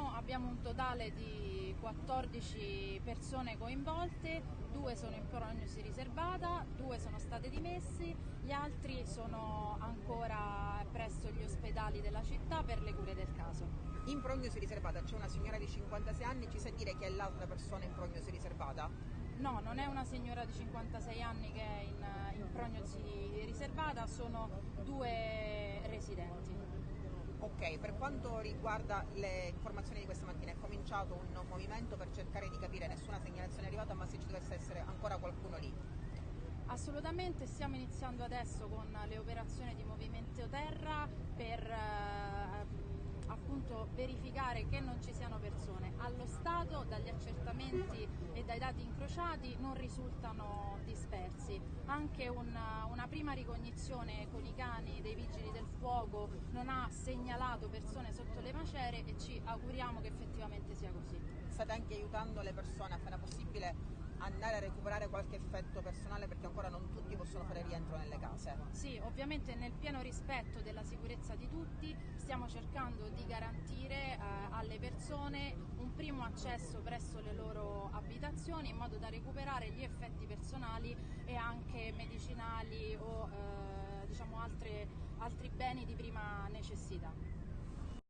abbiamo un totale di 14 persone coinvolte, 2 sono in prognosi riservata, 2 sono state dimessi, gli altri sono ancora presso gli ospedali della città per le cure del caso. In prognosi riservata c'è una signora di 56 anni, ci sa dire chi è l'altra persona in prognosi riservata? No, non è una signora di 56 anni che è in prognosi riservata, sono 2 residenti. Ok, per quanto riguarda le informazioni di questa mattina, è cominciato un movimento per cercare di capire, nessuna segnalazione è arrivata, ma se ci dovesse essere ancora qualcuno lì. Assolutamente, stiamo iniziando adesso con le operazioni di movimento terra per appunto verificare che non ci siano persone. Allo stato, dagli accertamenti e dai dati incrociati, non risultano dispersi. Anche una prima ricognizione con i cani dei vigili del fuoco non ha segnalato persone sotto le macerie e ci auguriamo che effettivamente sia così. State anche aiutando le persone appena possibile andare a recuperare qualche effetto personale, perché ancora non tutti possono fare rientro nelle case. Sì, ovviamente nel pieno rispetto della sicurezza di tutti stiamo cercando di garantire alle persone un primo accesso presso le loro abitazioni in modo da recuperare gli effetti personali e anche medicinali o diciamo altri beni di prima necessità.